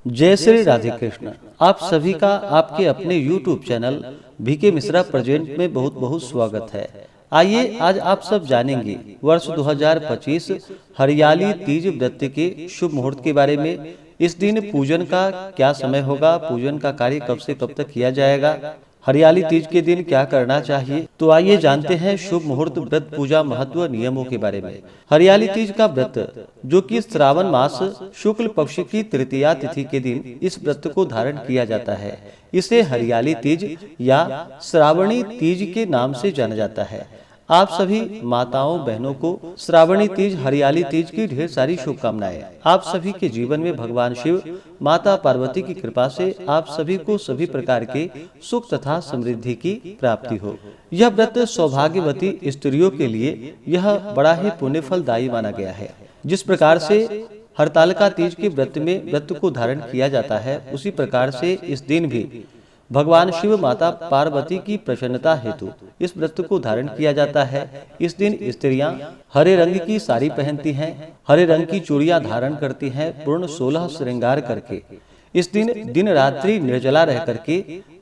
जय श्री राधे कृष्ण। आप सभी का आपके अपने YouTube channel VK Mishra present में बहुत बहुत स्वागत है। आइए आज आप सब जानेंगे वर्ष 2025 हरियाली तीज व्रत के शुभ मुहूर्त के बारे में। इस दिन पूजन का क्या समय होगा, पूजन का कार्य कब से कब तक किया जाएगा, हरियाली तीज के दिन क्या करना चाहिए। तो आइए जानते हैं शुभ मुहूर्त, व्रत, पूजा, महत्व, नियमों के बारे में। हरियाली तीज का व्रत, जो कि श्रावण मास शुक्ल पक्ष की तृतीया तिथि के दिन इस व्रत को धारण किया जाता है। इसे हरियाली तीज या श्रावणी तीज के नाम से जाना जाता है। आप सभी माताओं बहनों को श्रावणी तीज, हरियाली तीज की ढेर सारी शुभकामनाएं। आप सभी के जीवन में भगवान शिव, माता पार्वती की कृपा से आप सभी को सभी प्रकार के सुख तथा समृद्धि की प्राप्ति हो। यह व्रत सौभाग्यवती स्त्रियों के लिए यह बड़ा ही पुण्य फलदायी माना गया है। जिस प्रकार से हरतालिका तीज के व्रत में व्रत को धारण किया जाता है, उसी प्रकार से इस दिन भी भगवान शिव, माता पार्वती की प्रसन्नता हेतु इस व्रत को धारण किया जाता है। इस दिन स्त्रियां हरे रंग की साड़ी पहनती हैं, हरे रंग की चूड़ियां धारण करती हैं, पूर्ण 16 श्रृंगार करके। इस दिन दिन रात्रि निर्जला रह करके,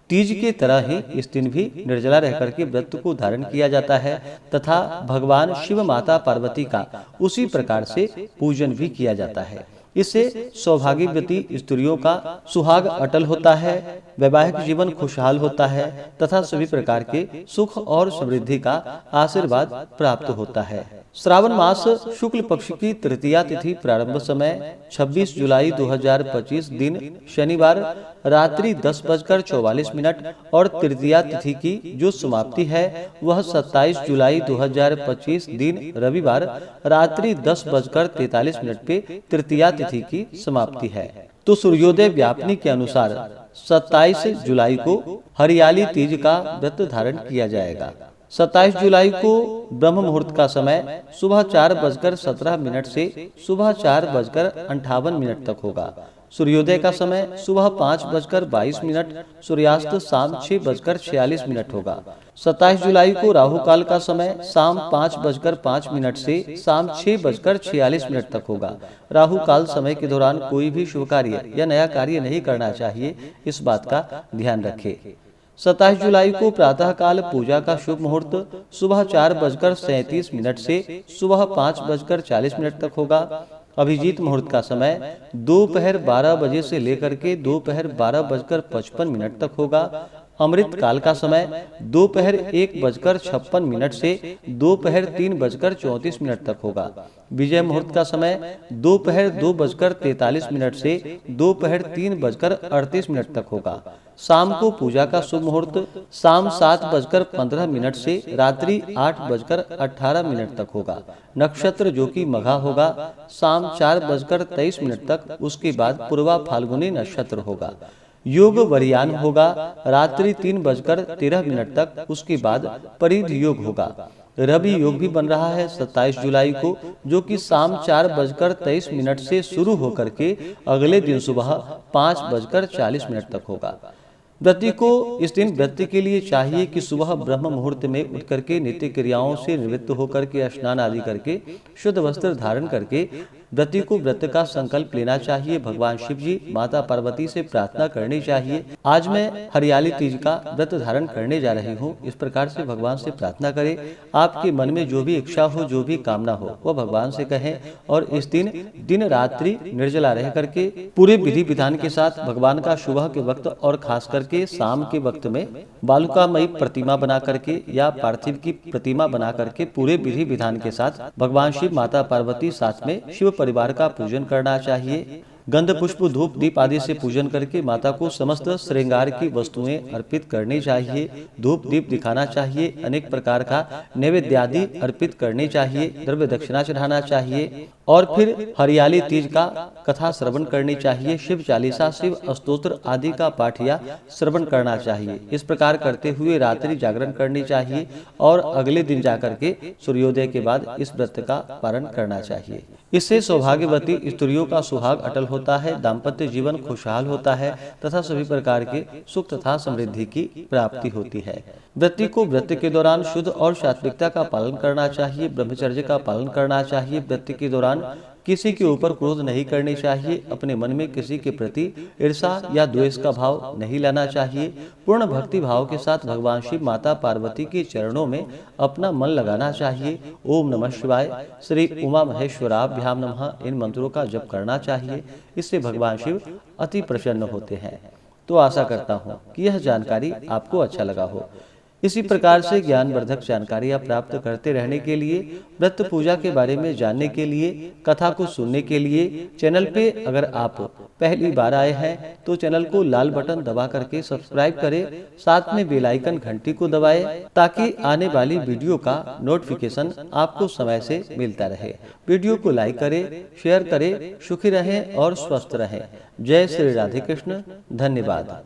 तीज के तरह ही इस दिन भी निर्जला रह करके व्रत को धारण किया जाता है तथा भगवान शिव, माता पार्वती का उसी प्रकार से पूजन भी किया जाता है। इससे सौभाग्यवती स्त्रियों का सुहाग अटल होता है, वैवाहिक जीवन खुशहाल होता है तथा सभी प्रकार के सुख और समृद्धि का आशीर्वाद प्राप्त होता है। श्रावण मास शुक्ल पक्ष की तृतीया तिथि प्रारंभ समय 26 जुलाई 2025 दिन शनिवार रात्रि 10:44 और तृतीया तिथि की जो समाप्ति है वह 27 जुलाई 2025 दिन रविवार रात्रि 10:43 पे तृतीया तिथि की समाप्ति है। तो सूर्योदय व्यापनी के अनुसार 27 जुलाई को हरियाली तीज का व्रत धारण किया जाएगा। 27 जुलाई को ब्रह्म मुहूर्त का समय सुबह 4:17 से सुबह 4:58 तक होगा। सूर्योदय का समय सुबह 5:22, सूर्यास्त शाम 6:46 होगा। 27 जुलाई को राहु काल का समय शाम 5:05 से शाम 6:46 तक होगा। राहु काल समय के दौरान कोई भी शुभ कार्य या नया कार्य नहीं करना चाहिए, इस बात का ध्यान रखें। 27 जुलाई को प्रातः काल पूजा का शुभ मुहूर्त सुबह 4:37 से सुबह 5:40 तक होगा। अभिजीत मुहूर्त का समय दोपहर 12 बजे से लेकर के दोपहर 12:55 तक होगा। अमृत काल का समय दोपहर 1:56 से दोपहर 3:34 तक होगा। विजय मुहूर्त का समय दोपहर 2:43 से दोपहर 3:38 तक होगा। शाम को पूजा का शुभ मुहूर्त शाम 7:15 से रात्रि 8:18 तक होगा। नक्षत्र जो कि मघा होगा शाम 4:23 तक, उसके बाद पूर्वा फाल्गुनी नक्षत्र होगा। योग वरियान होगा रात्रि 3:13 तक, उसके बाद परिध योग होगा। रवि योग भी बन रहा है 27 जुलाई को, जो कि शाम 4:23 से शुरू होकर के अगले दिन सुबह 5:40 तक होगा। व्रती को इस दिन व्रत के लिए चाहिए कि सुबह ब्रह्म मुहूर्त में उठ करके नित्य क्रियाओं से निवृत्त होकर के स्नान आदि करके शुद्ध वस्त्र धारण करके व्रती को व्रत का संकल्प लेना चाहिए। भगवान शिव जी, माता पार्वती से प्रार्थना करनी चाहिए। आज मैं हरियाली तीज का व्रत धारण करने जा रही हूँ, इस प्रकार से भगवान से प्रार्थना करें। आपके मन में जो भी इच्छा हो, जो भी कामना हो, वह भगवान से कहें और इस दिन दिन रात्रि निर्जला रह करके पूरे विधि विधान के साथ भगवान का सुबह के वक्त और खास करके शाम के वक्त में बालुकामयी प्रतिमा बना करके या पार्थिव की प्रतिमा बना करके पूरे विधि विधान के साथ भगवान शिव, माता पार्वती साथ में शिव परिवार का पूजन करना चाहिए। गंध पुष्प धूप दीप आदि से पूजन करके माता को समस्त श्रृंगार की वस्तुएं अर्पित करनी चाहिए। धूप दीप दिखाना चाहिए, अनेक प्रकार का नैवेद्य आदि अर्पित करनी चाहिए, द्रव्य दक्षिणा चढ़ाना चाहिए और फिर हरियाली तीज का कथा श्रवण करनी चाहिए। शिव चालीसा, शिव स्तोत्र आदि का पाठ या श्रवण करना चाहिए। इस प्रकार करते हुए रात्रि जागरण करनी चाहिए और अगले दिन जाकर के सूर्योदय के बाद इस व्रत का पालन करना चाहिए। इससे सौभाग्यवती स्त्रियों का सुहाग अटल होता है, दाम्पत्य जीवन खुशहाल होता है तथा सभी प्रकार के सुख तथा समृद्धि की प्राप्ति होती है। व्रती को व्रत के दौरान शुद्ध और सात्विकता का पालन करना चाहिए, ब्रह्मचर्य का पालन करना चाहिए। व्रत के दौरान किसी के ऊपर क्रोध नहीं करनी चाहिए। अपने मन में किसी के प्रति ईर्षा या द्वेष का भाव नहीं लाना चाहिए। पूर्ण भक्ति भाव के साथ भगवान शिव माता पार्वती के चरणों में अपना मन लगाना चाहिए। ओम नमः शिवाय, श्री उमा महेश्वराभ्याम नमः, इन मंत्रों का जप करना चाहिए। इससे भगवान शिव अति प्रसन्न होते हैं। तो आशा करता हूँ कि यह जानकारी आपको अच्छा लगा हो। इसी प्रकार से ज्ञानवर्धक जानकारियाँ प्राप्त करते रहने के लिए, व्रत पूजा के बारे में जानने के लिए, कथा को सुनने के लिए चैनल पे अगर आप पहली बार आए हैं तो चैनल को लाल बटन दबा करके सब्सक्राइब करें, साथ में बेल आइकन घंटी को दबाएं ताकि आने वाली वीडियो का नोटिफिकेशन आपको समय से मिलता रहे। वीडियो को लाइक करें, शेयर करें। सुखी रहें और स्वस्थ रहें। जय श्री राधे कृष्ण। धन्यवाद।